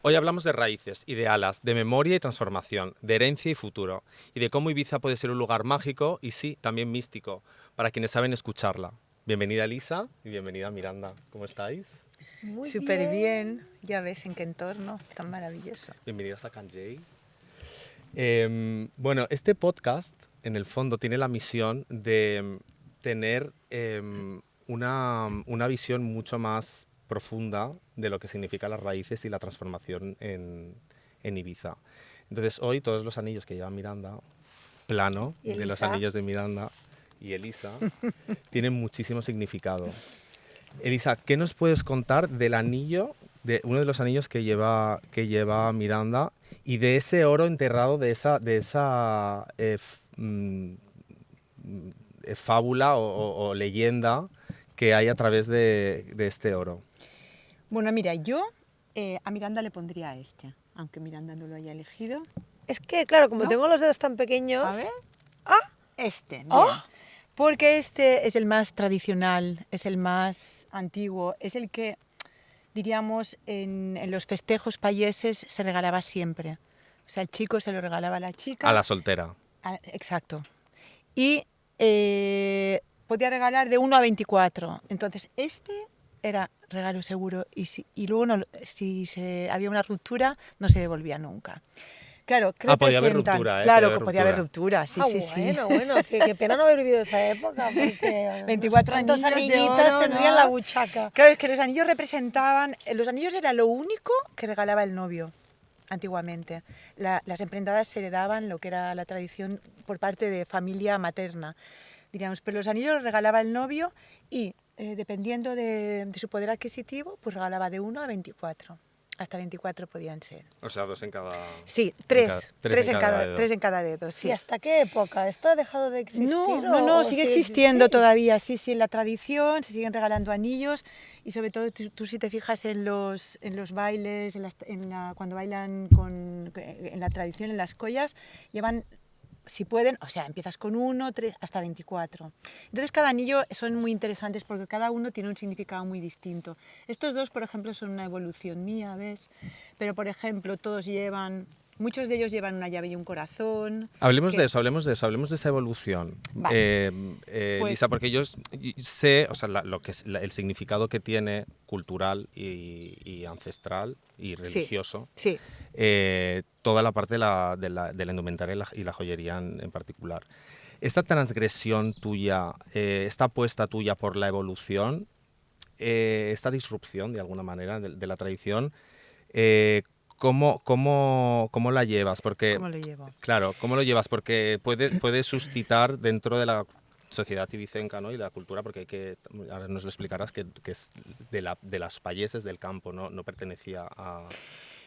Hoy hablamos de raíces y de alas, de memoria y transformación, de herencia y futuro, y de cómo Ibiza puede ser un lugar mágico y sí, también místico, para quienes saben escucharla. Bienvenida Elisa y bienvenida Miranda. ¿Cómo estáis? Muy Súper bien. bien, ya ves en qué entorno tan maravilloso. Bienvenidas a Canjay. Bueno, este podcast, en el fondo, tiene la misión de tener una visión mucho más profunda de lo que significan las raíces y la transformación en Ibiza. Entonces, hoy todos los anillos que lleva Miranda, plano ¿Y de los Elisa? anillos de Miranda y Elisa, tienen muchísimo significado. Elisa, ¿qué nos puedes contar del anillo, de uno de los anillos que lleva Miranda y de ese oro enterrado, de esa fábula o leyenda que hay a través de este oro? Bueno, mira, yo a Miranda le pondría este, aunque Miranda no lo haya elegido. Es que, claro, como ¿No? tengo los dedos tan pequeños... A ver, ¡Ah! este, bien. ¡Oh! Porque este es el más tradicional, es el más antiguo, es el que, diríamos, en los festejos payeses se regalaba siempre. O sea, el chico se lo regalaba a la chica. A la soltera. Exacto. Y podía regalar de 1 a 24. Entonces, este era regalo seguro y luego si había una ruptura no se devolvía nunca. Claro, ¿qué Podía haber representan? ruptura, ¿eh? Claro que podía haber ruptura, sí, Ah, sí, sí. bueno, qué pena no haber vivido esa época, porque 24 ¿cuántos anillos de anillitos oro, tendría en ¿no? la buchaca? Claro, es que los anillos representaban, los anillos era lo único que regalaba el novio antiguamente. Las emprendadas se heredaban lo que era la tradición por parte de familia materna, diríamos, pero los anillos los regalaba el novio y dependiendo de su poder adquisitivo, pues regalaba de 1 a 24. Hasta 24 podían ser. O sea, dos en cada... Sí, tres tres en cada dedo. tres en cada dedo, sí. ¿Y hasta qué época? ¿Esto ha dejado de existir? No, sigue existiendo sí? todavía, sí, en la tradición, se siguen regalando anillos y sobre todo tú si te fijas en los bailes, cuando bailan en la tradición, en las collas, llevan, si pueden, o sea, empiezas con 1, 3, hasta 24. Entonces cada anillo son muy interesantes porque cada uno tiene un significado muy distinto. Estos dos, por ejemplo, son una evolución mía, ¿ves? Pero, por ejemplo, muchos de ellos llevan una llave y un corazón. Hablemos de esa evolución. Vale. Pues, Lisa, porque yo sé, o sea, el significado que tiene cultural y ancestral y religioso, sí. toda la parte de la indumentaria y la joyería en particular. Esta transgresión tuya, esta apuesta tuya por la evolución, esta disrupción de alguna manera de la tradición, ¿cómo la llevas? Porque, ¿Cómo lo llevo? claro, ¿cómo lo llevas? Porque puede suscitar dentro de la sociedad ibicenca, ¿no? Y de la cultura, porque ahora nos lo explicarás, que es de las payeses del campo, no pertenecía a...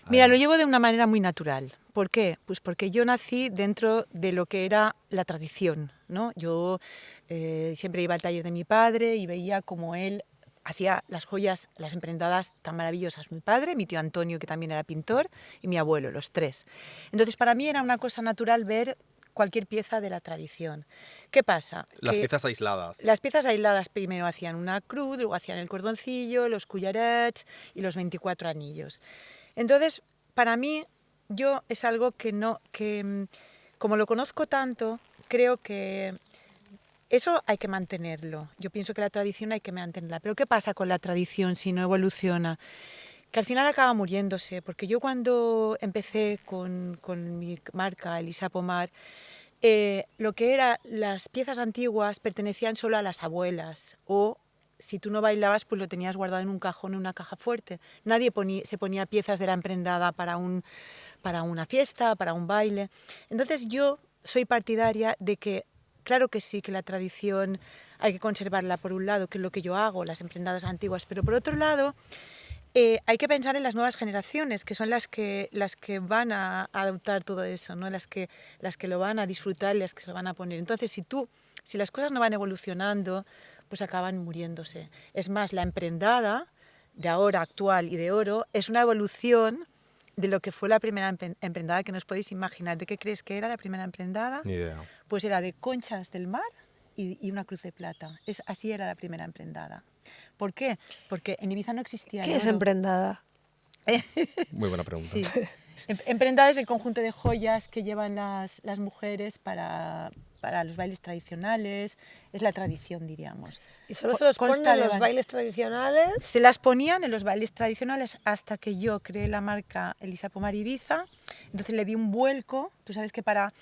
Mira, lo llevo de una manera muy natural. ¿Por qué? Pues porque yo nací dentro de lo que era la tradición, ¿no? Yo siempre iba al taller de mi padre y veía cómo él hacía las joyas, las emprendadas tan maravillosas. Mi padre, mi tío Antonio, que también era pintor, y mi abuelo, los tres. Entonces, para mí era una cosa natural ver cualquier pieza de la tradición. ¿Qué pasa? Las piezas aisladas. Las piezas aisladas primero hacían una cruz, luego hacían el cordoncillo, los collarets y los 24 anillos. Entonces, para mí, es algo que como lo conozco tanto, creo que eso hay que mantenerlo. Yo pienso que la tradición hay que mantenerla. Pero ¿qué pasa con la tradición si no evoluciona? Que al final acaba muriéndose. Porque yo cuando empecé con mi marca, Elisa Pomar, lo que eran las piezas antiguas pertenecían solo a las abuelas o si tú no bailabas pues lo tenías guardado en un cajón, en una caja fuerte. Nadie se ponía piezas de la emprendada para una fiesta, para un baile. Entonces yo soy partidaria de que, claro que sí, que la tradición hay que conservarla por un lado, que es lo que yo hago, las emprendadas antiguas, pero por otro lado hay que pensar en las nuevas generaciones, que son las que van a adoptar todo eso, ¿no? las que lo van a disfrutar y las que se lo van a poner. Entonces, si las cosas no van evolucionando, pues acaban muriéndose. Es más, la emprendada de ahora, actual y de oro, es una evolución de lo que fue la primera emprendada que nos podéis imaginar. ¿De qué crees que era la primera emprendada? Ni idea. Pues era de conchas del mar y una cruz de plata. Así era la primera emprendada. ¿Por qué? Porque en Ibiza no existía el ¿Qué es oro. emprendada? Muy buena pregunta. Sí. Emprendada es el conjunto de joyas que llevan las mujeres para los bailes tradicionales, es la tradición, diríamos. ¿Y solo se los ponen Consta en de los bailes tradicionales? Se las ponían en los bailes tradicionales hasta que yo creé la marca Elisa Pomar Ibiza, entonces le di un vuelco, tú sabes que para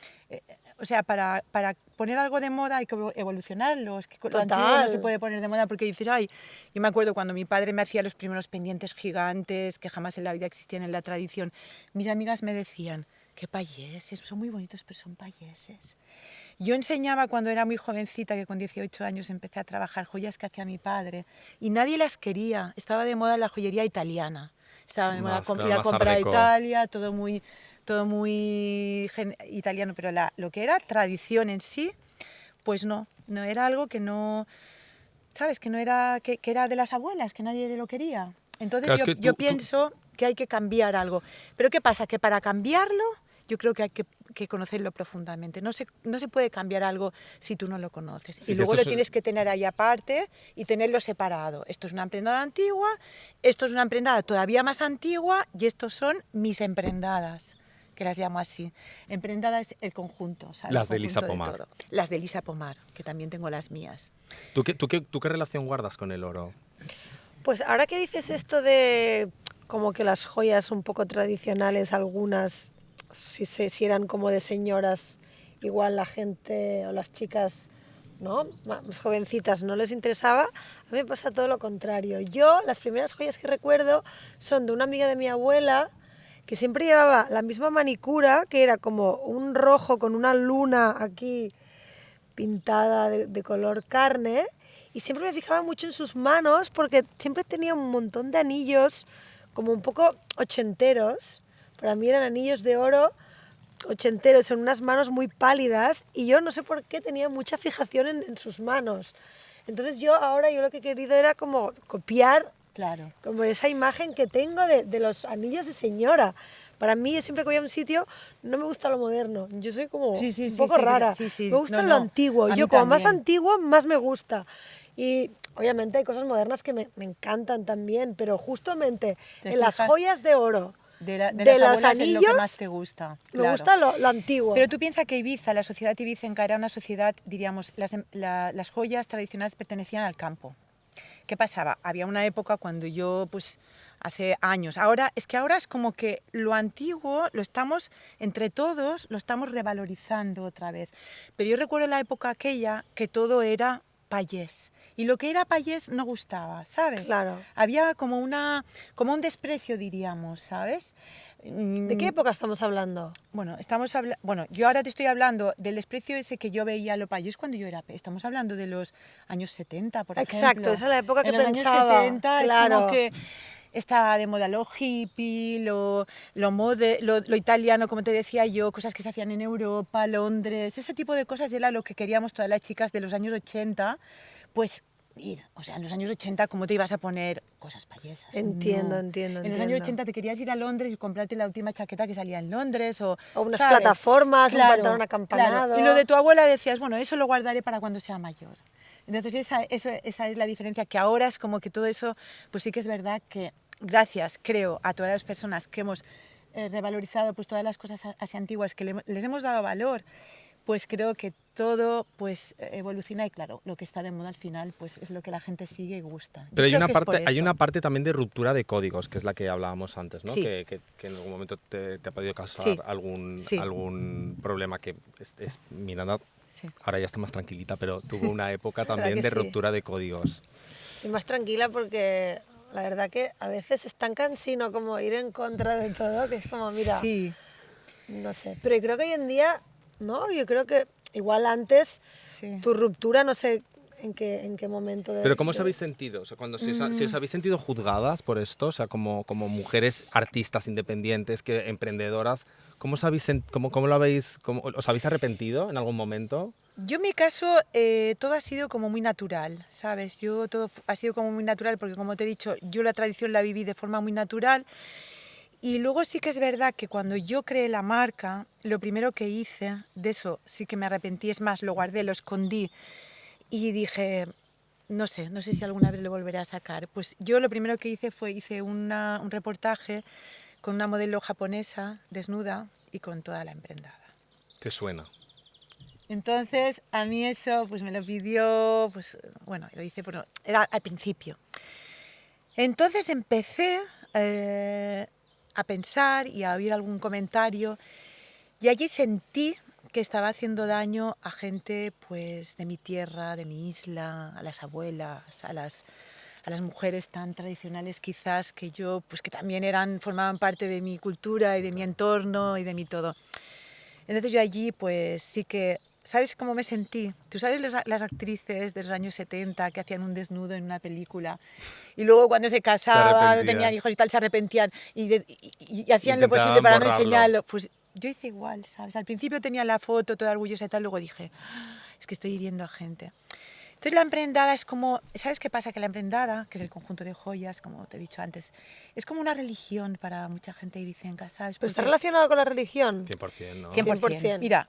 poner algo de moda hay que evolucionarlo, es que lo antiguo no se puede poner de moda porque dices, ay, yo me acuerdo cuando mi padre me hacía los primeros pendientes gigantes que jamás en la vida existían en la tradición, mis amigas me decían, qué payeses, son muy bonitos pero son payeses. Yo enseñaba cuando era muy jovencita, que con 18 años empecé a trabajar joyas que hacía mi padre y nadie las quería, estaba de moda la joyería italiana, estaba de moda ir a comprar a Italia, todo muy italiano, pero lo que era tradición en sí, pues no era algo que no, ¿sabes? Que no era, que era de las abuelas, que nadie lo quería. Entonces claro, yo pienso que hay que cambiar algo. Pero ¿qué pasa? Que para cambiarlo yo creo que hay que conocerlo profundamente. No se puede cambiar algo si tú no lo conoces. Sí, y luego lo tienes que tener ahí aparte y tenerlo separado. Esto es una emprendada antigua, esto es una emprendada todavía más antigua y estos son mis emprendadas, que las llamo así. Emprendada es el conjunto, ¿sabes? Las de Elisa Pomar. Las de Elisa Pomar, que también tengo las mías. ¿Tú qué relación guardas con el oro? Pues ahora que dices esto de como que las joyas un poco tradicionales, algunas, si eran como de señoras, igual la gente o las chicas, ¿no?, más jovencitas no les interesaba, a mí me pasa todo lo contrario. Yo, las primeras joyas que recuerdo son de una amiga de mi abuela, que siempre llevaba la misma manicura, que era como un rojo con una luna aquí pintada de color carne, y siempre me fijaba mucho en sus manos porque siempre tenía un montón de anillos como un poco ochenteros. Para mí eran anillos de oro ochenteros, en unas manos muy pálidas, y yo no sé por qué tenía mucha fijación en sus manos. Entonces yo lo que he querido era como copiar, claro, como esa imagen que tengo de los anillos de señora. Para mí, siempre que voy a un sitio, no me gusta lo moderno. Yo soy como un poco rara. Me gusta lo antiguo. Yo, como más antiguo, más me gusta. Y obviamente hay cosas modernas que me encantan también, pero justamente en las joyas de oro, de los anillos, es lo que más te gusta. Claro. Me gusta lo antiguo. Pero tú piensas que Ibiza, la sociedad ibicenca, era una sociedad, diríamos, las joyas tradicionales pertenecían al campo. ¿Qué pasaba? Había una época cuando yo, pues, hace años, ahora es como que lo antiguo lo estamos, entre todos, lo estamos revalorizando otra vez. Pero yo recuerdo la época aquella que todo era payés. Y lo que era payés no gustaba, ¿sabes? Claro. Había como un desprecio, diríamos, ¿sabes? ¿De qué época estamos hablando? Bueno, yo ahora te estoy hablando del desprecio ese que yo veía a lo payés cuando yo era... Estamos hablando de los años 70, por ejemplo. Exacto, esa es la época que pensaba. En los años 70 claro. Es como que estaba de moda lo hippie, lo italiano, como te decía yo, cosas que se hacían en Europa, Londres, ese tipo de cosas era lo que queríamos todas las chicas de los años 80, pues ir. O sea, en los años 80, ¿cómo te ibas a poner cosas payesas? Entiendo. En los años 80 te querías ir a Londres y comprarte la última chaqueta que salía en Londres o unas ¿sabes? Plataformas, claro, un pantalón acampanado. Claro. Y lo de tu abuela decías, bueno, eso lo guardaré para cuando sea mayor. Entonces esa es la diferencia, que ahora es como que todo eso, pues sí que es verdad que gracias, creo, a todas las personas que hemos revalorizado pues todas las cosas así antiguas, que les hemos dado valor, pues creo que todo pues evoluciona y claro, lo que está de moda al final pues es lo que la gente sigue y gusta. Pero hay una parte también de ruptura de códigos, que es la que hablábamos antes, ¿no? Sí. Que en algún momento te ha podido causar algún problema que es Miranda. Sí. Ahora ya está más tranquilita, pero tuvo una época también de ruptura de códigos. Sí, más tranquila porque la verdad que a veces es tan cansino como ir en contra de todo, que es como, mira, sí. No sé. Pero yo creo que hoy en día, ¿no? Yo creo que igual antes, tu ruptura, no sé en qué momento... Pero ¿cómo os habéis sentido? O sea, si os habéis sentido juzgadas por esto, o sea, como mujeres artistas independientes, emprendedoras, ¿cómo os habéis arrepentido en algún momento? Yo en mi caso todo ha sido como muy natural, ¿sabes? Todo ha sido como muy natural porque, como te he dicho, yo la tradición la viví de forma muy natural. Y luego sí que es verdad que cuando yo creé la marca, lo primero que hice, de eso sí que me arrepentí, es más, lo guardé, lo escondí y dije, no sé si alguna vez lo volveré a sacar. Pues yo lo primero que hice hice un reportaje con una modelo japonesa desnuda y con toda la emprendada. ¿Te suena? Entonces, a mí eso pues me lo pidió, pues bueno, lo hice, pero era al principio. Entonces empecé a pensar y a oír algún comentario y allí sentí que estaba haciendo daño a gente pues de mi tierra, de mi isla, a las abuelas, a las mujeres tan tradicionales quizás que yo, pues que también formaban parte de mi cultura y de mi entorno y de mi todo. Entonces yo allí pues sí que, ¿sabes cómo me sentí? Tú sabes las actrices de los años 70 que hacían un desnudo en una película y luego cuando se casaban o tenían hijos y tal se arrepentían y hacían lo posible para no enseñarlo. Pues yo hice igual, ¿sabes? Al principio tenía la foto toda orgullosa y tal, luego dije, es que estoy hiriendo a gente. Entonces la emprendada es como, ¿sabes qué pasa? Que la emprendada, que es el conjunto de joyas, como te he dicho antes, es como una religión para mucha gente ibicenca, ¿sabes? ¿Pero está relacionado con la religión? 100%, ¿no? 100%. Mira,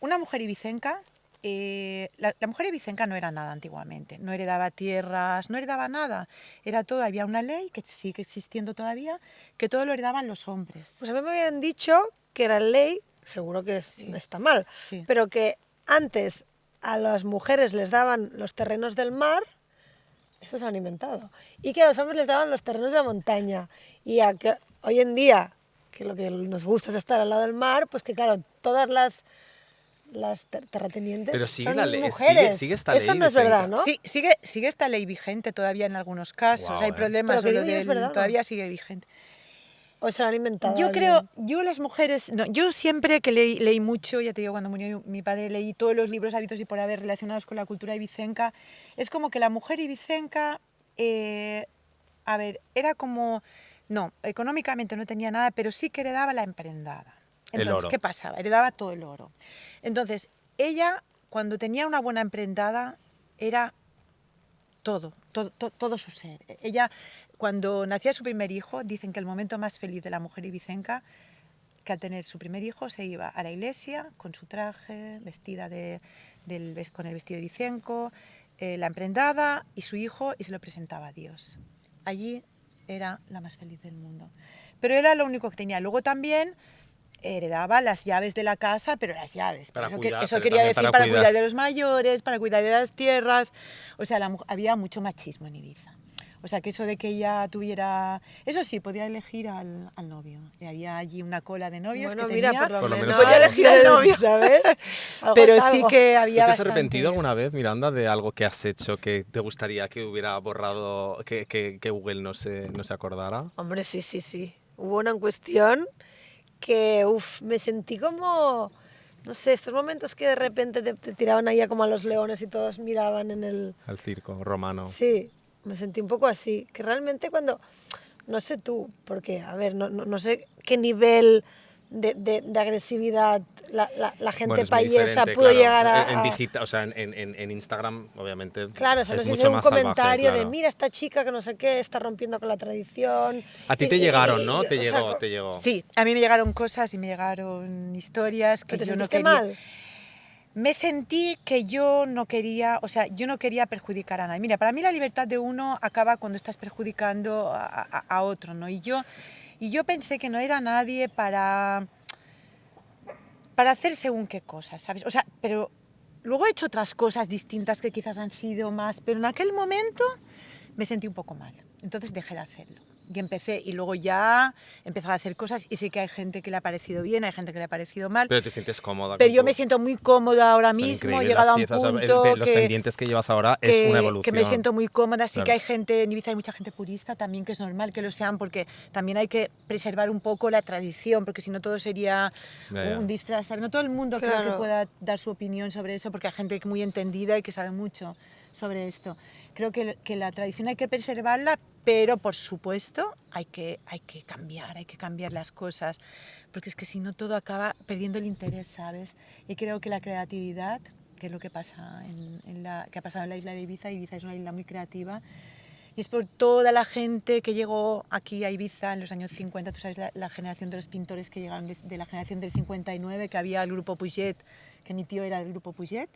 una mujer ibicenca, la mujer ibicenca no era nada antiguamente, no heredaba tierras, no heredaba nada, era todo, había una ley que sigue existiendo todavía, que todo lo heredaban los hombres. Pues a mí me habían dicho que la ley, seguro que está mal, Sí. pero que antes a las mujeres les daban los terrenos del mar, eso se han inventado, y que a los hombres les daban los terrenos de la montaña. Y a que hoy en día, que lo que nos gusta es estar al lado del mar, pues que claro, todas las terratenientes Pero sigue son la ley, mujeres. sigue esta Eso ley no es verdad, vigente. ¿no? Sí, sigue esta ley vigente todavía en algunos casos, hay problemas, Pero que pero digo yo es verdad, ¿no? todavía sigue vigente. ¿O se lo han inventado Yo alguien? creo, yo las mujeres, no, yo siempre que leí mucho, ya te digo, cuando murió mi padre leí todos los libros habidos y por haber relacionados con la cultura ibicenca, es como que la mujer ibicenca, a ver, era como, no, económicamente no tenía nada, pero sí que heredaba la emprendada. Entonces, El oro. ¿qué pasaba? Heredaba todo el oro. Entonces, ella, cuando tenía una buena emprendada, era todo su ser. Ella, cuando nacía su primer hijo, dicen que el momento más feliz de la mujer ibicenca, que al tener su primer hijo se iba a la iglesia con su traje, vestida con el vestido ibicenco, la emprendada y su hijo, y se lo presentaba a Dios. Allí era la más feliz del mundo. Pero era lo único que tenía. Luego también heredaba las llaves de la casa, pero las llaves. Eso quería decir para cuidar de los mayores, para cuidar de las tierras. O sea, había mucho machismo en Ibiza. O sea, que eso de que ella tuviera... Eso sí, podía elegir al novio. Y había allí una cola de novios bueno, que mira, tenía. por lo menos podía elegir al novio, ¿sabes? Pero sí que había ¿Te has bastante... arrepentido alguna vez, Miranda, de algo que has hecho que te gustaría que hubiera borrado, que Google no se acordara? Hombre, sí. Hubo una cuestión que, me sentí como, no sé, estos momentos que de repente te tiraban ahí como a los leones y todos miraban en el... Al circo romano. Sí, me sentí un poco así, que realmente cuando, no sé tú, porque, a ver, no sé qué nivel de agresividad la gente Bueno, es muy payesa diferente, pudo claro. llegar En a... digital, o sea, en Instagram, obviamente, Claro, o sea, no es sé si mucho es un más salvaje, comentario de claro. mira esta chica que no sé qué, está rompiendo con la tradición. A ti te llegaron, ¿no? O sea, Te llegó. Sí, a mí me llegaron cosas y me llegaron historias que ¿pero te yo no sentiste quería... mal? Me sentí que yo no quería, o sea, yo no quería perjudicar a nadie. Mira, para mí la libertad de uno acaba cuando estás perjudicando a otro, ¿no? Y yo pensé que no era nadie para hacer según qué cosas, ¿sabes? O sea, pero luego he hecho otras cosas distintas que quizás han sido más, pero en aquel momento me sentí un poco mal. Entonces dejé de hacerlo. Y luego ya empezaba a hacer cosas y sí que hay gente que le ha parecido bien, hay gente que le ha parecido mal. Pero te sientes cómoda. Pero yo me siento muy cómoda ahora mismo, he llegado a un punto los pendientes que llevas ahora es una evolución. Que me siento muy cómoda. Sí Claro. que hay gente, en Ibiza hay mucha gente purista también, que es normal que lo sean, porque también hay que preservar un poco la tradición, porque si no todo sería un disfraz. ¿Sabes? No todo el mundo creo que pueda dar su opinión sobre eso, porque hay gente muy entendida y que sabe mucho sobre esto. Creo que la tradición hay que preservarla, pero por supuesto hay que cambiar las cosas, porque es que si no todo acaba perdiendo el interés, ¿sabes? Y creo que la creatividad, que es lo que pasa que ha pasado en la isla de Ibiza. Ibiza es una isla muy creativa y es por toda la gente que llegó aquí a Ibiza en los años 50, tú sabes, la generación de los pintores que llegaron de la generación del 59, que había el grupo Puget, que mi tío era del grupo Puget.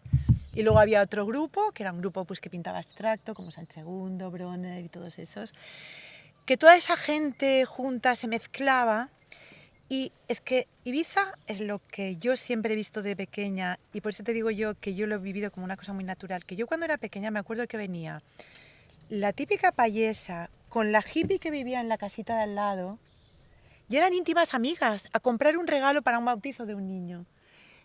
Y luego había otro grupo, que era un grupo pues, que pintaba abstracto, como San Segundo, Bronner y todos esos. Que toda esa gente junta se mezclaba. Y es que Ibiza es lo que yo siempre he visto de pequeña, y por eso te digo yo que yo lo he vivido como una cosa muy natural. Que yo cuando era pequeña me acuerdo que venía la típica payesa con la hippie que vivía en la casita de al lado, y eran íntimas amigas, a comprar un regalo para un bautizo de un niño.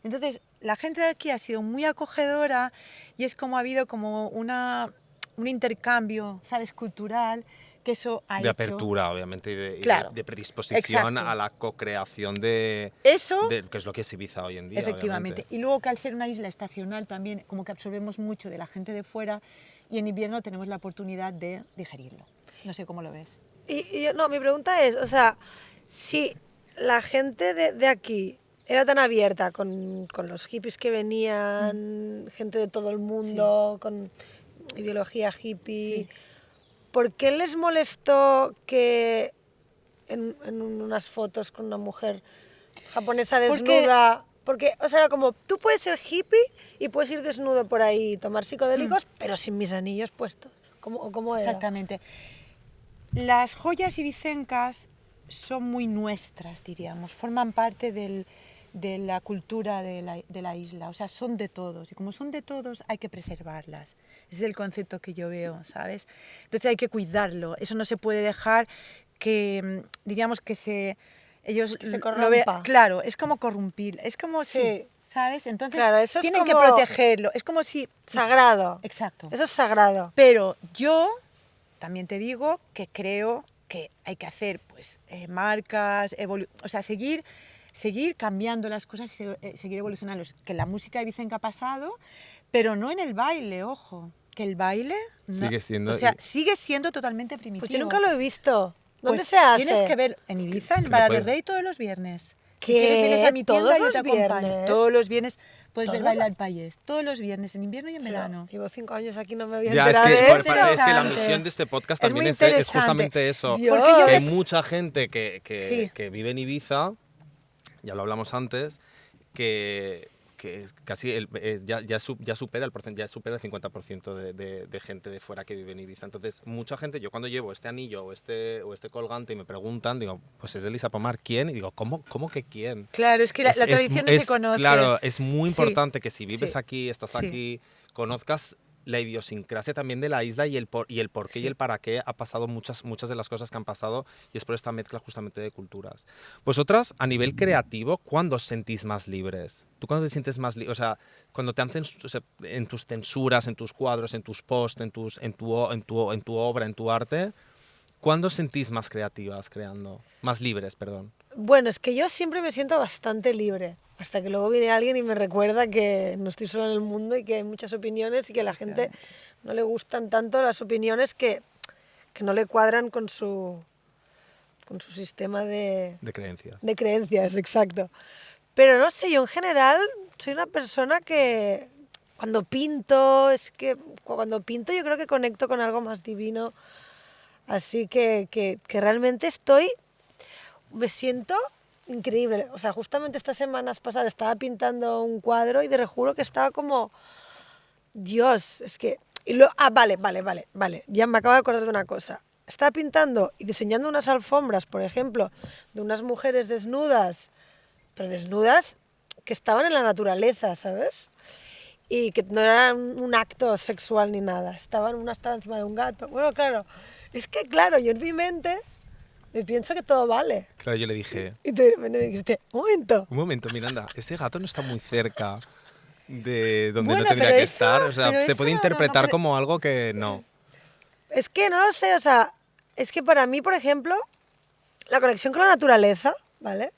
Entonces, la gente de aquí ha sido muy acogedora y es como ha habido como un intercambio, ¿sabes?, cultural, que eso ha de hecho... apertura, obviamente, y de, Claro, de predisposición exacto. a la co-creación de, Eso, que es lo que es Ibiza hoy en día, efectivamente. obviamente. Y luego que al ser una isla estacional también, como que absorbemos mucho de la gente de fuera y en invierno tenemos la oportunidad de digerirlo. No sé cómo lo ves. No, mi pregunta es, o sea, si la gente de aquí era tan abierta con los hippies que venían, gente de todo el mundo, con ideología hippie, Sí. ¿por qué les molestó que en unas fotos con una mujer japonesa desnuda? Porque, o sea, era como, tú puedes ser hippie y puedes ir desnudo por ahí y tomar psicodélicos, pero sin mis anillos puestos. ¿Cómo era? Exactamente. Las joyas ibicencas son muy nuestras, diríamos, forman parte de la cultura de la isla, o sea, son de todos, y como son de todos hay que preservarlas. Ese es el concepto que yo veo, ¿sabes? Entonces hay que cuidarlo, eso no se puede dejar que, diríamos, que ellos Que se lo vean. corrompa. Claro, es como corrumpir, es como Sí. si, ¿sabes? Entonces Claro, eso es tienen que como protegerlo, es como si... sagrado. Exacto. Eso es sagrado. Pero yo también te digo que creo que hay que hacer pues, marcas, o sea, seguir cambiando las cosas y seguir evolucionando. Que la música ibicenca ha pasado, pero no en el baile, ojo. Que el baile no, Sigue siendo... o sea, sigue siendo totalmente primitivo. Pues yo nunca lo he visto. ¿Dónde Pues se hace? tienes que ver en Ibiza, en que Vara lo del puede- Rey, todos los viernes. Si ¿Qué? quieres vienes a mi tienda ¿Todos y yo te los acompaño. viernes? Todos los viernes puedes ver ¿Todos? bailar payés. Todos los viernes, en invierno y en Pero verano. llevo 5 años aquí, no me había Ya, es enterado que, de es esto. que la Interesante. misión de este podcast Es también muy es interesante. justamente eso. Dios. Porque yo Que hay ves- mucha gente Sí. que vive en Ibiza, ya lo hablamos antes, que casi ya supera ya supera el 50% de gente de fuera que vive en Ibiza. Entonces, mucha gente, yo cuando llevo este anillo o este colgante y me preguntan, digo, pues es de Elisa Pomar, ¿quién? Y digo, ¿cómo que quién? Claro, es que la tradición no se conoce. Claro, es muy Sí, importante que si vives sí, aquí, estás sí. aquí, conozcas la idiosincrasia también de la isla y el por qué Sí. y el para qué ha pasado muchas de las cosas que han pasado, y es por esta mezcla justamente de culturas. Vosotras, a nivel creativo, ¿cuándo os sentís más libres? ¿Tú cuándo te sientes más libre? O sea, cuando te hacen, o sea, en tus censuras, en tus cuadros, en tus posts, en tu obra, en tu arte, ¿cuándo os sentís más creativas creando? Más libres, perdón. Bueno, es que yo siempre me siento bastante libre, hasta que luego viene alguien y me recuerda que no estoy sola en el mundo y que hay muchas opiniones y que a la gente no le gustan tanto las opiniones que no le cuadran con su sistema De creencias. de creencias, exacto. Pero no sé, yo en general soy una persona que cuando pinto, yo creo que conecto con algo más divino, así que realmente me siento increíble. O sea, justamente estas semanas pasadas estaba pintando un cuadro y te juro que estaba como, Dios, es que... vale, ya me acabo de acordar de una cosa. Estaba pintando y diseñando unas alfombras, por ejemplo, de unas mujeres desnudas, pero desnudas que estaban en la naturaleza, ¿sabes? Y que no era un acto sexual ni nada. Una estaba encima de un gato. Bueno, claro, es que claro, yo en mi mente me pienso que todo vale. Claro, yo le dije, Y tú de repente me dijiste, un momento, Miranda, ese gato no está muy cerca de donde Bueno, no tendría pero que eso- estar. O sea, pero se puede eso no interpretar puede- como algo que no. Es que no lo sé, o sea, es que para mí, por ejemplo, la conexión con la naturaleza, ¿vale?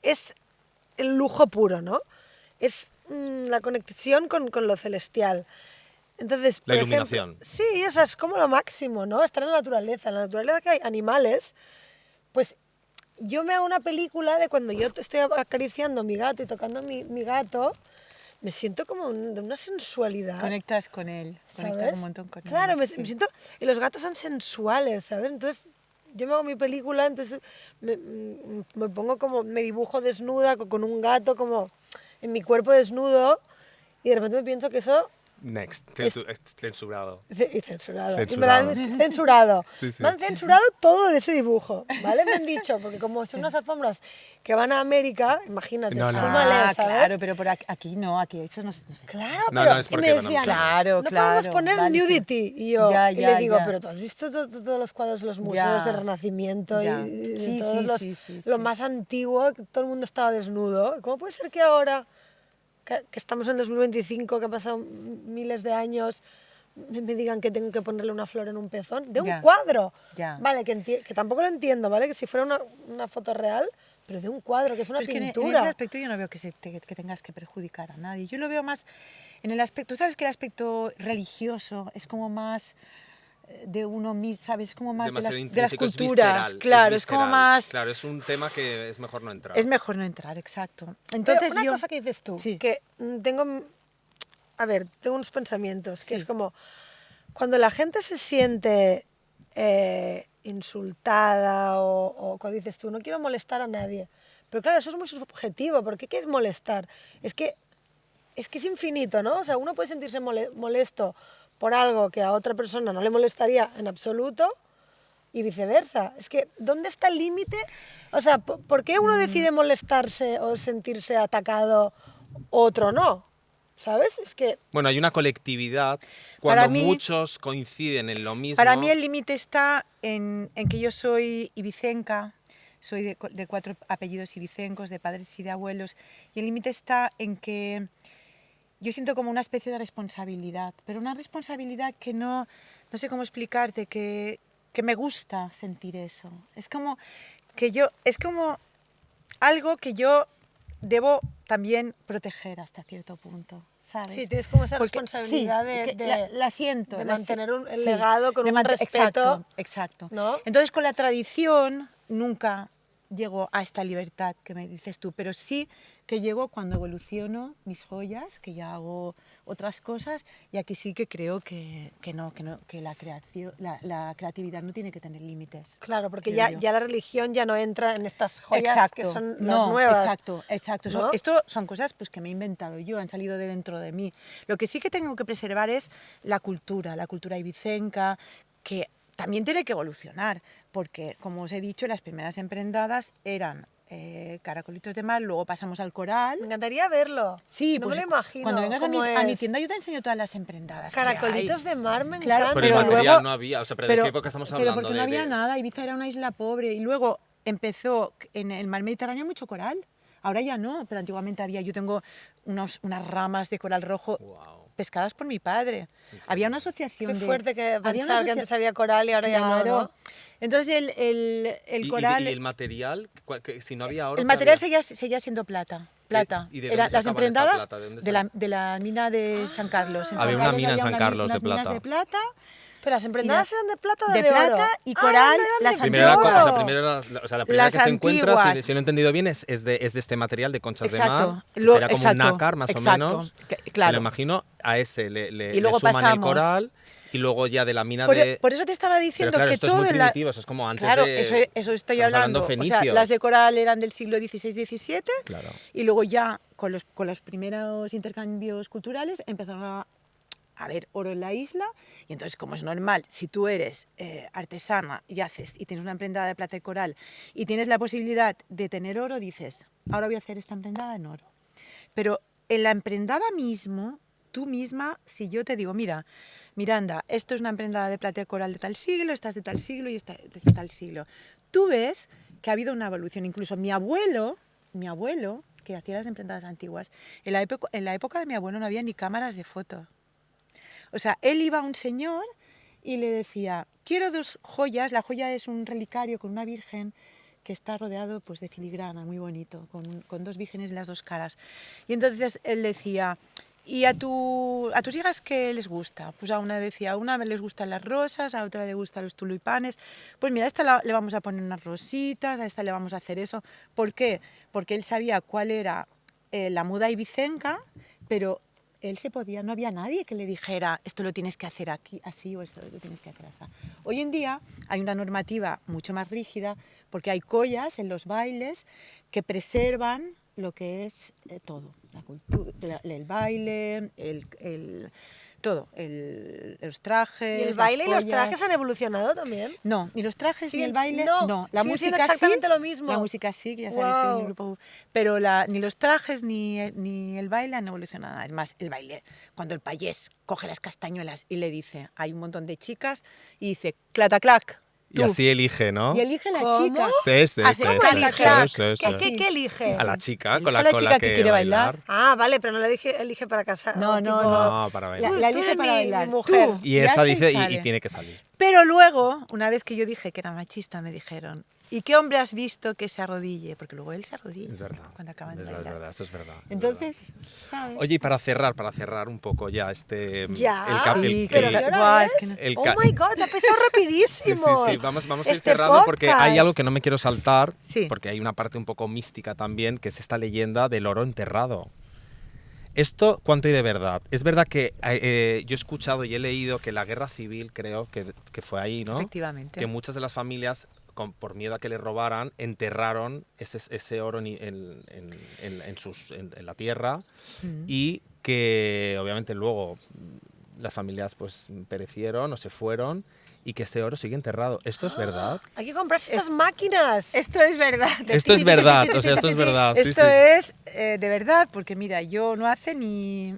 Es el lujo puro, ¿no? Es la conexión con lo celestial. Entonces, La por ejemplo, iluminación. sí, o sea, es como lo máximo, ¿no? Estar en la naturaleza. En la naturaleza que hay animales, pues yo me hago una película de cuando yo estoy acariciando a mi gato y tocando mi gato, me siento como de una sensualidad. Conectas con él, conectas ¿Sabes? un montón con él. Claro, me sí. siento... Y los gatos son sensuales, ¿sabes? Entonces, yo me hago mi película, entonces me pongo como, me dibujo desnuda con un gato como en mi cuerpo desnudo y de repente me pienso que eso Next, censurado. y censurado. Y Censurado. censurado. Sí, sí. Me han censurado todo de ese dibujo, ¿vale? Me han dicho, porque como son unas alfombras que van a América, imagínate, No, no, súmale, Ah, ¿sabes? claro, pero por aquí no, aquí eso no sé. Claro, No, pero no, es y porque me van a decían, Claro, no claro, podemos poner vale, sí. nudity. Y yo Ya, y le ya, digo, ya. pero tú has visto todos los cuadros de los museos Ya. del Renacimiento Ya. y de Sí, todos sí, los, sí, sí, lo sí. más antiguo, que todo el mundo estaba desnudo. ¿Cómo puede ser que ahora, que estamos en 2025, que han pasado miles de años, me digan que tengo que ponerle una flor en un pezón? De un Ya. cuadro. Ya. Vale, que tampoco lo entiendo, ¿vale? Que si fuera una foto real, pero de un cuadro, que es una Pero es que en pintura. ese aspecto yo no veo que tengas que perjudicar a nadie. Yo lo veo más en el aspecto, tú sabes que el aspecto religioso es como más de uno mismo, ¿sabes? Es como más de las intrínseco, es culturas. visceral, Claro, es como visceral. más... Claro, es un tema que es mejor no entrar. Es mejor no entrar, exacto. Pero Entonces una yo... cosa que dices tú, Sí. que tengo unos pensamientos, que Sí. es como, cuando la gente se siente insultada o cuando dices tú, no quiero molestar a nadie, pero claro, eso es muy subjetivo, porque ¿qué es molestar? Es que es infinito, ¿no? O sea, uno puede sentirse molesto por algo que a otra persona no le molestaría en absoluto y viceversa. Es que, ¿dónde está el límite? O sea, ¿por qué uno decide molestarse o sentirse atacado, otro no? ¿Sabes? Es que, Bueno, hay una colectividad Para cuando mí- muchos coinciden en lo mismo. Para mí el límite está en que yo soy ibicenca, soy de 4 apellidos ibicencos, de padres y de abuelos, y el límite está en que yo siento como una especie de responsabilidad, pero una responsabilidad que no sé cómo explicarte, que me gusta sentir eso. Es como es como algo que yo debo también proteger hasta cierto punto, ¿sabes? sí, tienes como esa Porque- responsabilidad sí, de, la siento. de la si- mantener el sí, legado con de un respeto. Exacto, exacto. ¿no? Entonces con la tradición nunca llego a esta libertad que me dices tú, pero sí que llego cuando evoluciono mis joyas, que ya hago otras cosas, y aquí sí que creo que la creación, la creatividad no tiene que tener límites. Claro, porque creo ya, yo. ya la religión ya no entra en estas joyas Exacto. que son las No, nuevas. Exacto, exacto. ¿no? Esto son cosas pues, que me he inventado yo, han salido de dentro de mí. Lo que sí que tengo que preservar es la cultura ibicenca, que también tiene que evolucionar, porque, como os he dicho, las primeras emprendadas eran caracolitos de mar, luego pasamos al coral. Me encantaría verlo. Sí, no pues me lo imagino. cuando vengas a mi cómo es. tienda yo te enseño todas las emprendadas. que Caracolitos hay. de mar, me Claro, encanta. Pero el pero material luego- no había. O sea, ¿pero de qué época estamos hablando? Pero porque no había nada, Ibiza era una isla pobre y luego empezó en el mar Mediterráneo mucho coral. Ahora ya no, pero antiguamente había, yo tengo unas ramas de coral rojo Wow. pescadas por mi padre. Había una Qué asociación de... fuerte que había una pensar que asocia- antes había coral y ahora ya no, Claro. ¿no? Entonces el coral... ¿Y el material? Si no había oro, el ¿qué material había? seguía siendo plata. Plata. ¿Y de Era- dónde las sacaban esta emprendadas plata? ¿De dónde de la mina de San Carlos. En Había San una Carlos mina en había San Carlos de unas minas plata. de plata. Pero las emprendadas las- eran de plata o de de oro. plata y Ah, coral, no eran las de Primero era, oro. o sea, primero era- o sea, la primera Las que se encuentra, antiguas. si lo he entendido bien, es de este material de conchas de Exacto. mar. Lo- Sería como un exacto, nácar, más exacto. o menos. Claro. Me lo imagino, a ese Y le luego suman el pasamos. coral y luego ya de la mina Por, de... por eso te estaba Pero diciendo claro, que esto es todo muy en la- primitivo, eso es como antes Claro, de... eso estoy estamos hablando hablando. O sea, fenicios. las de coral eran del siglo XVI-XVII Claro. y luego ya con los primeros intercambios culturales empezaron a haber oro en la isla y entonces, como es normal, si tú eres artesana y tienes una emprendada de plata y coral y tienes la posibilidad de tener oro, dices, ahora voy a hacer esta emprendada en oro. Pero en la emprendada mismo, tú misma, si yo te digo, mira, Miranda, esto es una emprendada de plata y coral de tal siglo, esta es de tal siglo y esta es de tal siglo, tú ves que ha habido una evolución. Incluso mi abuelo, que hacía las emprendadas antiguas, en la época de mi abuelo no había ni cámaras de foto. O sea, él iba a un señor y le decía, quiero 2 joyas, la joya es un relicario con una virgen que está rodeado pues, de filigrana, muy bonito, con 2 vírgenes en las 2 caras. Y entonces él decía, ¿y a tus hijas qué les gusta? Pues a una decía, a una les gustan las rosas, a otra le gustan los tulipanes. Pues mira, a esta le vamos a poner unas rositas, a esta le vamos a hacer eso. ¿Por qué? Porque él sabía cuál era la moda ibicenca, pero él se podía, no había nadie que le dijera esto lo tienes que hacer aquí, así o esto lo tienes que hacer así. Hoy en día hay una normativa mucho más rígida porque hay collas en los bailes que preservan lo que es todo, la cultura, el baile, todo, los trajes. ¿Y el baile y las los trajes collas. han evolucionado también? No, ni los trajes Sí, ni el baile, no. La sigue siendo música exactamente sí, lo mismo. La música sí, que ya sabes que hay Guau. un grupo, pero ni los trajes ni el baile han evolucionado. Es más, el baile, cuando el payés coge las castañuelas y le dice, hay un montón de chicas, y dice, clataclac, Y así elige, ¿no? y elige la ¿Cómo? chica. Sí, sí, Así sí, como sí, elige. sí, sí, ¿Qué, sí. qué elige? A la chica con Elige la, a la con chica la que que quiere bailar. bailar. Ah, vale, pero no le elige para casar. No, no, tipo, No, para bailar. La tú elige eres para mi bailar. mujer. Tú. Y esa hace dice, y sale. tiene que salir. Pero luego, una vez que yo dije que era machista, me dijeron, ¿y qué hombre has visto que se arrodille? Porque luego él se arrodilla Es verdad. cuando acaban Es de verdad, bailar. es verdad, eso es verdad. es Entonces, ¿sabes? verdad. Oye, y para cerrar un poco ya Ya, el cap- sí, el- pero el- ¿qué hora buah, es? es que no- el Oh ca- my God, ha empezado Sí, rapidísimo. sí, vamos a ir Este cerrando porque hay podcast. algo que no me quiero saltar, Sí. porque hay una parte un poco mística también, que es esta leyenda del oro enterrado. ¿Esto cuánto hay de verdad? Es verdad que yo he escuchado y he leído que la guerra civil, creo que fue ahí, ¿no? Efectivamente. Que muchas de las familias, por miedo a que le robaran, enterraron ese oro en la tierra y que obviamente luego las familias pues perecieron o se fueron y que este oro sigue enterrado. ¿Esto es verdad? Hay que comprarse estas máquinas. Esto es verdad. Esto es verdad, o sea, esto es verdad. sí, Esto sí. es de verdad, porque mira, yo no hace ni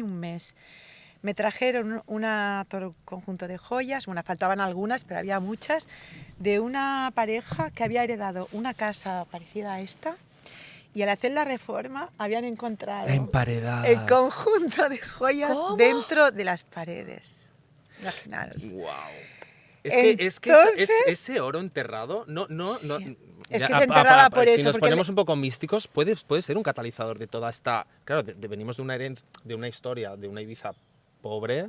un mes me trajeron todo un conjunto de joyas, bueno, faltaban algunas, pero había muchas, de una pareja que había heredado una casa parecida a esta y al hacer la reforma habían encontrado Emparedadas. el conjunto de joyas ¿Cómo? dentro de las paredes. Imaginaros. Wow. Es que Entonces- ese oro enterrado, no. Sí. Es Ya, que se enterraba por si eso, nos porque ponemos un poco místicos, puede ser un catalizador de toda esta. Claro, venimos de una historia, de una Ibiza pobre,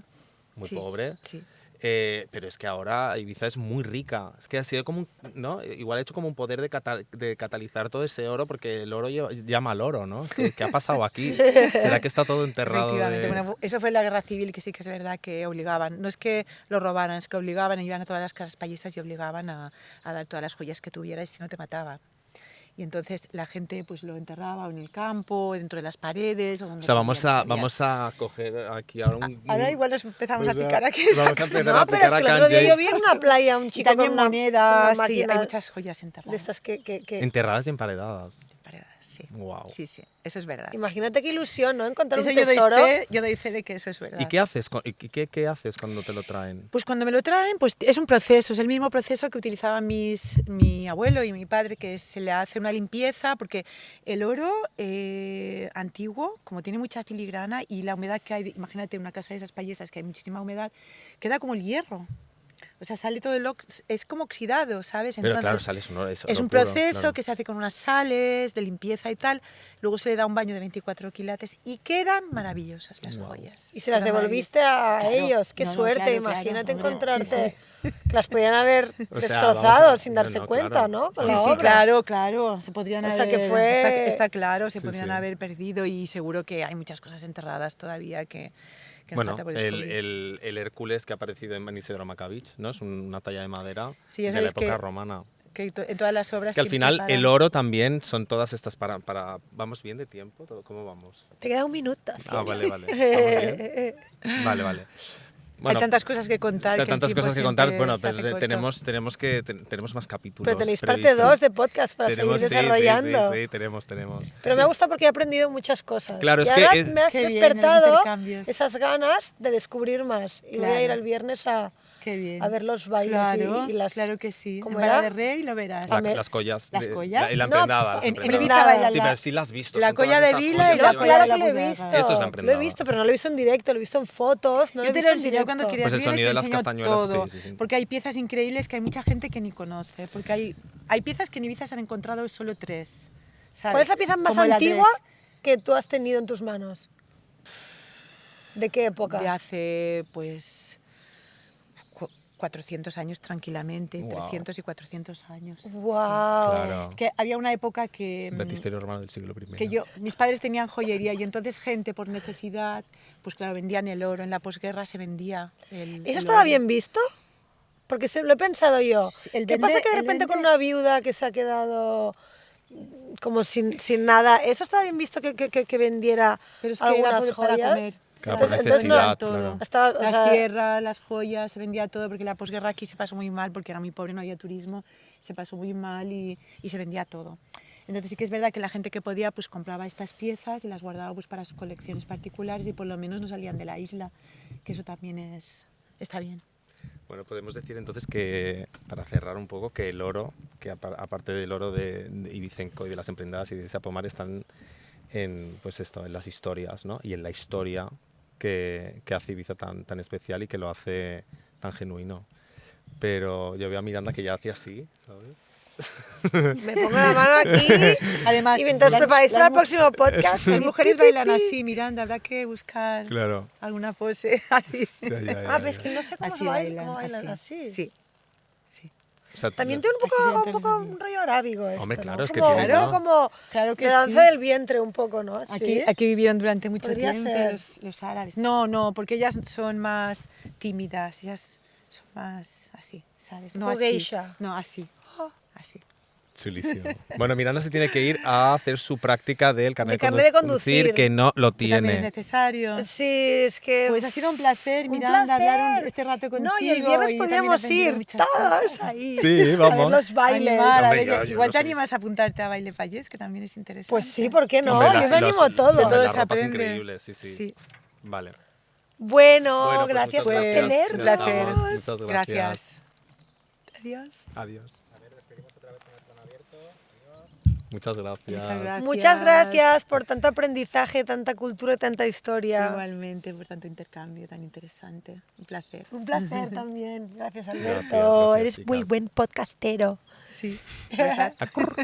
muy Sí, pobre. sí. Pero es que ahora Ibiza es muy rica. Es que ha sido como ¿no? Igual ha hecho como un poder de catalizar todo ese oro, porque el oro llama al oro, ¿no? ¿Qué ha pasado aquí? ¿Será que está todo enterrado? Efectivamente, bueno, eso fue la guerra civil, que sí que es verdad que obligaban, no es que lo robaran, es que obligaban, iban a todas las casas payesas y obligaban a dar todas las joyas que tuvieras, si no te mataban. Y entonces la gente pues lo enterraba en el campo, dentro de las paredes. O, donde O sea, podían, vamos a coger aquí ahora Ahora igual nos empezamos a o sea, picar aquí. Vamos a empezar No, a pero es picar que el a otro día Kanye. yo vi en una playa un Y chico también con una monedas, sí, máquina hay muchas joyas enterradas. de estas que... Enterradas y emparedadas. Emparedadas, sí. Wow. Sí, sí, eso es verdad. Imagínate qué ilusión, ¿no? Encontrar Eso un tesoro. yo doy fe de que eso es verdad. ¿Y qué haces, qué haces cuando te lo traen? Pues cuando me lo traen, pues es un proceso, es el mismo proceso que utilizaban mi abuelo y mi padre, que se le hace una limpieza, porque el oro antiguo, como tiene mucha filigrana y la humedad que hay, imagínate una casa de esas payesas que hay muchísima humedad, queda como el hierro. O sea, sale todo es como oxidado, ¿sabes? Pero claro, Entonces, sales uno es un proceso que se hace con unas sales de limpieza y tal. Luego se le da un baño de 24 quilates y quedan maravillosas las Guau. joyas. Y se las Quedan devolviste a Claro. ellos. Qué No, no, suerte, claro, imagínate claro, hombre, encontrarte. sí, Que las podían haber O sea, destrozado vamos a- sin no, darse no, cuenta, claro. ¿no? Con Sí, la sí, obra. claro, se podrían O sea, haber, que fue- está claro, se Sí, podrían sí. haber perdido y seguro que hay muchas cosas enterradas todavía que nos Bueno, falta por descubrir. el Hércules que ha aparecido en Isidro Macavich, ¿no? Es una talla de madera Sí, ya de la sabéis época que- romana. Que en todas las obras Es que al siempre final paran. el oro también son todas estas para ¿Vamos bien de tiempo? ¿Cómo vamos? Te queda un minuto. Ah, vale, vale. ¿Estamos bien? Vale, vale. Bueno, hay tantas cosas que contar. hay que el tantas tiempo cosas que contar. siempre Bueno, se hace corto. tenemos más capítulos. Pero tenéis parte previstos. 2 de podcast para Tenemos, seguir sí, desarrollando. Sí, tenemos. Pero me ha gustado porque he aprendido muchas cosas. Claro, y es que ahora es- me has Qué bien, los despertado intercambios. esas ganas de descubrir más. Y voy a ir Claro. el viernes a Qué bien. ver los bailes claro, y las... claro que sí. ¿Cómo En Vara era? de Rey lo verás. Las collas. ¿Las collas? Y la No, emprendada. las en emprendadas. Ibiza bailan Sí, la- pero sí las has visto. la son todas colla de estas Vila joyas y que la No, llevan- colla de claro la que lo he Budaga. visto. Esto es la Lo he emprendada. visto, pero no lo he visto en directo, lo he visto en fotos. No lo Yo he te visto lo en enseño directo. cuando quieras Pues el vienes, sonido te de las enseño castañuelas, todo, sí, sí, sí. porque hay piezas increíbles que hay mucha gente que ni conoce, porque hay piezas que en Ibiza se han encontrado solo 3. ¿sabes? ¿Cuál es la pieza más Como la antigua dress que tú has tenido en tus manos? ¿De qué época? de hace, pues, 400 años tranquilamente, Wow. 300 y 400 años. sí. ¡Wow! Claro. Que había una época que, Baptisterio romano del siglo I. que mis padres tenían joyería y entonces gente por necesidad, pues claro, vendían el oro. En la posguerra se vendía el ¿Eso estaba oro. bien visto? Porque lo he pensado yo. Sí, ¿Qué pasa que de repente con una viuda que se ha quedado como sin nada, eso estaba bien visto que vendiera Pero es que era algunas para joyas? comer. Claro, ¿sabes? por Entonces no- necesidad, todo. claro. Estaba, o Las sea, tierras, las joyas, se vendía todo, porque la posguerra aquí se pasó muy mal, porque era muy pobre, no había turismo, se pasó muy mal y se vendía todo. Entonces sí que es verdad que la gente que podía pues compraba estas piezas y las guardaba pues para sus colecciones particulares y por lo menos no salían de la isla, que eso también está bien. Bueno, podemos decir entonces que, para cerrar un poco, que el oro, que aparte del oro de Ibicenco y de las emprendadas y de Sapomar, están en, pues esto, en las historias, ¿no? Y en la historia que hace Ibiza tan especial y que lo hace tan genuino. Pero yo veo a Miranda que ya hacía así, ¿sabes? me pongo la mano aquí Además, y mientras las- preparáis para las el próximo podcast. Las mujeres bailan así, Miranda, habrá que buscar Claro. alguna pose así. Ah, pero es que no sé cómo Así se baila, cómo bailan así. así. Sí, sí. O sea, También los- tiene Así se un entra poco bien. un rollo arábigo esto, Hombre, claro, ¿no? es que Como, tiene, un ¿no? poco como Claro que de danza sí. del vientre un poco, ¿no? Aquí, Sí. aquí vivieron durante mucho Podría tiempo ser. los árabes. No, porque ellas son más tímidas, ellas son más así, ¿sabes? No Como así. geisha. No, así. Oh. Así. Chulísimo. Bueno, Miranda se tiene que ir a hacer su práctica del carnet De carnet de conducir, conducir. que no lo Que también es tiene. necesario. Sí, es que... Pues ha sido un placer, un Miranda, hablar placer. este rato contigo. No, y el viernes yo también he podríamos aprendido ir muchas todos cosas. ahí Sí, a ver vamos. los bailes. Animar, a Hombre, ver, yo igual no te soy- animas a apuntarte a baile payés, que también es interesante. Pues sí, ¿por qué no? Hombre, Yo me animo a todo. De todo la se ropa es aprende. increíble, sí, sí. Sí. Vale. Bueno, Bueno, pues gracias por muchas gracias. Pues, un tenernos. placer. Muchas gracias. Gracias. Adiós. Adiós. Muchas gracias. Muchas gracias. Muchas gracias por tanto aprendizaje, tanta cultura y tanta historia. Igualmente, por tanto intercambio tan interesante. Un placer. Un placer también. Gracias, Gracias, Alberto. gracias, Eres muy chicas. buen podcastero. Sí, ¿verdad? Acur.